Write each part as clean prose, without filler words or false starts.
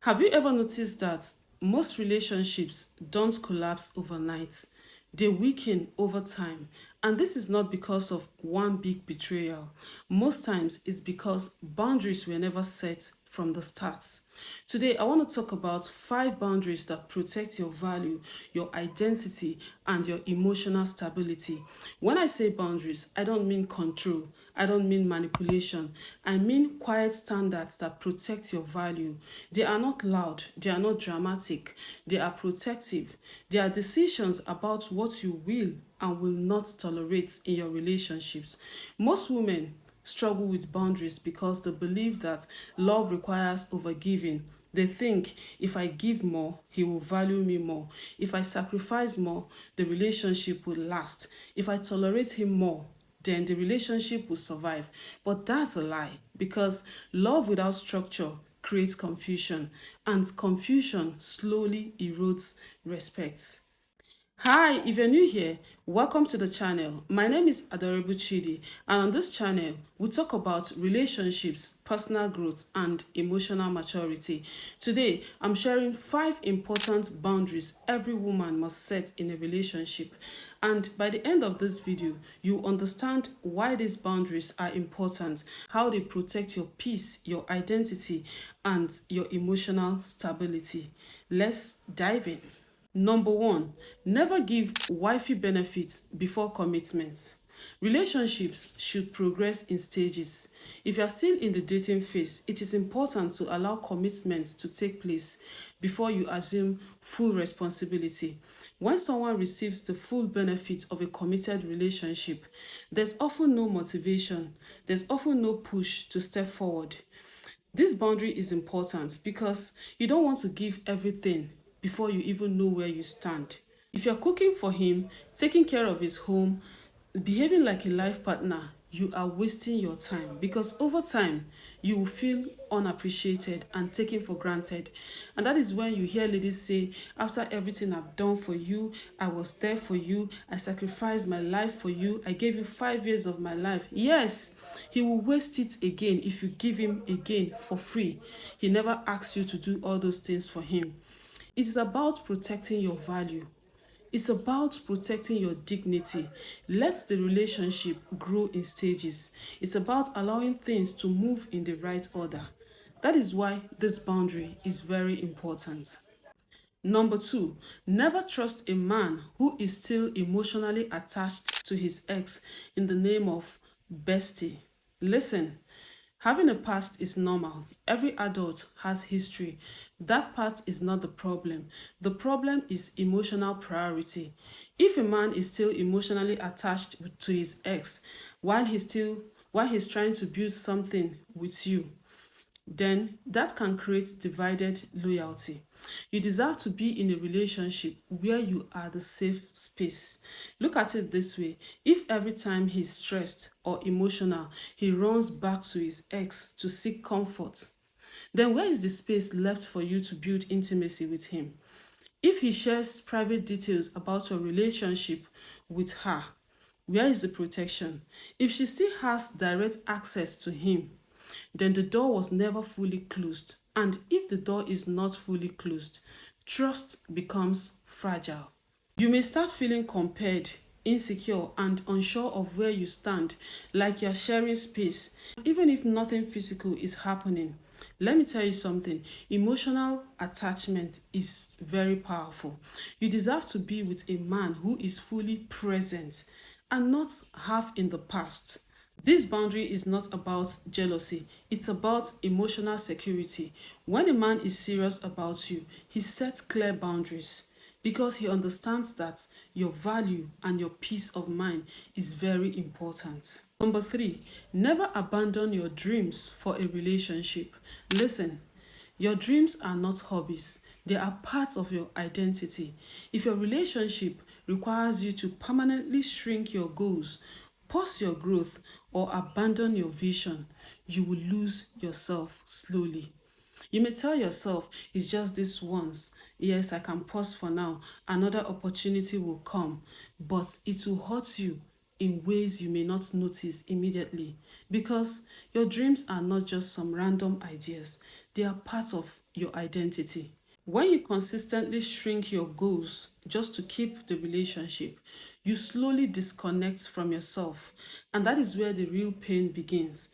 Have you ever noticed that most relationships don't collapse overnight? They weaken over time. And this is not because of one big betrayal. Most times it's because boundaries were never set from the start. Today, I want to talk about 5 boundaries that protect your value, your identity, and your emotional stability. When I say boundaries, I don't mean control, I don't mean manipulation. I mean quiet standards that protect your value. They are not loud, they are not dramatic, they are protective. They are decisions about what you will and will not tolerate in your relationships. Most women struggle with boundaries because they believe that love requires overgiving. They think if I give more, he will value me more. If I sacrifice more, the relationship will last. If I tolerate him more, then the relationship will survive. But that's a lie because love without structure creates confusion, and confusion slowly erodes respect. Hi, if you're new here, welcome to the channel. My name is Adorable Chidi, and on this channel, we talk about relationships, personal growth, and emotional maturity. Today, I'm sharing 5 important boundaries every woman must set in a relationship. And by the end of this video, you understand why these boundaries are important, how they protect your peace, your identity, and your emotional stability. Let's dive in. Number one, never give wifey benefits before commitment. Relationships should progress in stages. If you are still in the dating phase, it is important to allow commitment to take place before you assume full responsibility. When someone receives the full benefit of a committed relationship, there's often no motivation, there's often no push to step forward. This boundary is important because you don't want to give everything before you even know where you stand. If you're cooking for him, taking care of his home, behaving like a life partner, you are wasting your time because over time you will feel unappreciated and taken for granted. And that is when you hear ladies say, after everything I've done for you, I was there for you, I sacrificed my life for you, I gave you 5 years of my life. Yes, he will waste it again if you give him again for free. He never asks you to do all those things for him. It is about protecting your value. It's about protecting your dignity. Let the relationship grow in stages. It's about allowing things to move in the right order. That is why this boundary is very important. Number two, never trust a man who is still emotionally attached to his ex in the name of bestie. Listen, having a past is normal. Every adult has history. That part is not the problem. The problem is emotional priority. If a man is still emotionally attached to his ex while he's trying to build something with you, then that can create divided loyalty. You deserve to be in a relationship where you are the safe space. Look at it this way: if every time he's stressed or emotional, he runs back to his ex to seek comfort, then where is the space left for you to build intimacy with him? If he shares private details about your relationship with her, where is the protection? If she still has direct access to him, then the door was never fully closed. And if the door is not fully closed, trust becomes fragile. You may start feeling compared, insecure, and unsure of where you stand, like you're sharing space, even if nothing physical is happening. Let me tell you something: emotional attachment is very powerful. You deserve to be with a man who is fully present and not half in the past. This boundary is not about jealousy, it's about emotional security. When a man is serious about you, he sets clear boundaries because he understands that your value and your peace of mind is very important. Number three, never abandon your dreams for a relationship. Listen, your dreams are not hobbies, they are part of your identity. If your relationship requires you to permanently shrink your goals, pause your growth, or abandon your vision, you will lose yourself slowly. You may tell yourself, it's just this once. Yes, I can pause for now. Another opportunity will come, but it will hurt you in ways you may not notice immediately, because your dreams are not just some random ideas, they are part of your identity. When you consistently shrink your goals just to keep the relationship, you slowly disconnect from yourself. And that is where the real pain begins.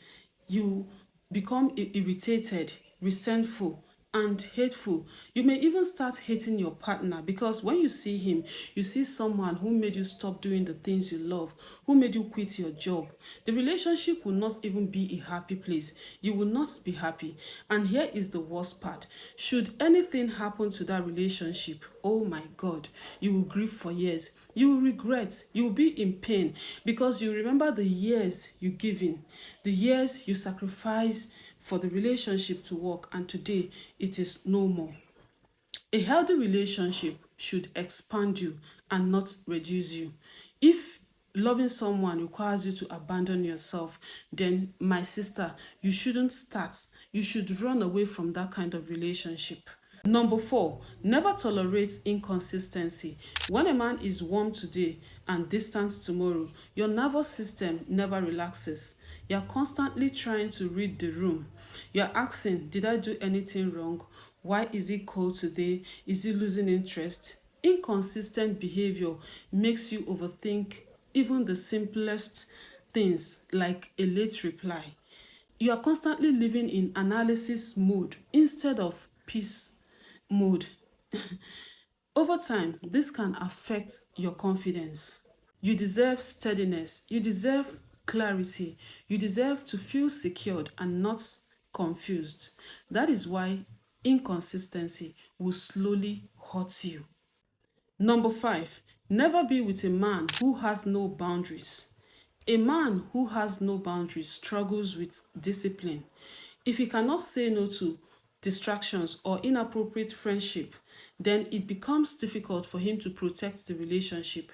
You become irritated, resentful, and hateful. You may even start hating your partner, because when you see him, you see someone who made you stop doing the things you love, who made you quit your job. The relationship will not even be a happy place. You will not be happy. And here is the worst part. Should anything happen to that relationship, oh my God, you will grieve for years. You will regret, you will be in pain, because you remember the years you give in, the years you sacrifice for the relationship to work, and today it is no more. A healthy relationship should expand you and not reduce you. If loving someone requires you to abandon yourself, then my sister, you shouldn't start. You should run away from that kind of relationship. Number four, never tolerate inconsistency. When a man is warm today and distant tomorrow, your nervous system never relaxes. You're constantly trying to read the room. You're asking, did I do anything wrong? Why is he cold today? Is he losing interest? Inconsistent behavior makes you overthink even the simplest things, like a late reply. You are constantly living in analysis mode instead of peace mode. Over time, this can affect your confidence. You deserve steadiness, you deserve clarity, you deserve to feel secured and not confused. That is why inconsistency will slowly hurt you. Number five, never be with a man who has no boundaries. A man who has no boundaries struggles with discipline. If he cannot say no to distractions or inappropriate friendship, then it becomes difficult for him to protect the relationship.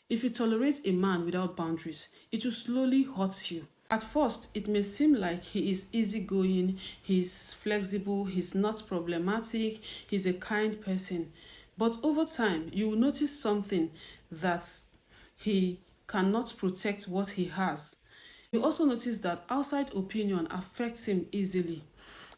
If you tolerate a man without boundaries, it will slowly hurt you. At first, it may seem like he is easygoing, he's flexible, he's not problematic, he's a kind person. But over time, you will notice something, that he cannot protect what he has. You also notice that outside opinion affects him easily.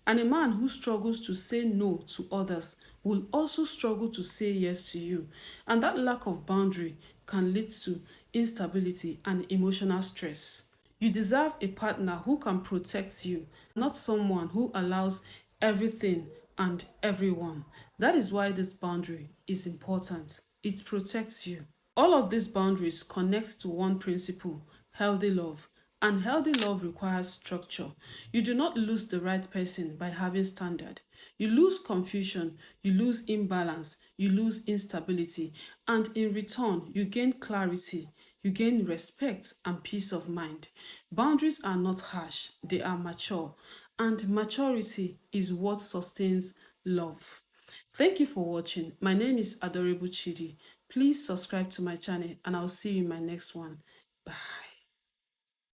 And a man who struggles to say no to others will also struggle to say yes to you. And that lack of boundary can lead to instability and emotional stress. You deserve a partner who can protect you, not someone who allows everything and everyone. That is why this boundary is important. It protects you. All of these boundaries connect to one principle: healthy love. And healthy love requires structure. You do not lose the right person by having standard. You lose confusion, you lose imbalance, you lose instability, and in return, you gain clarity, you gain respect and peace of mind. Boundaries are not harsh, they are mature, and maturity is what sustains love. Thank you for watching. My name is Adorable Chidi. Please subscribe to my channel and I'll see you in my next one. Bye.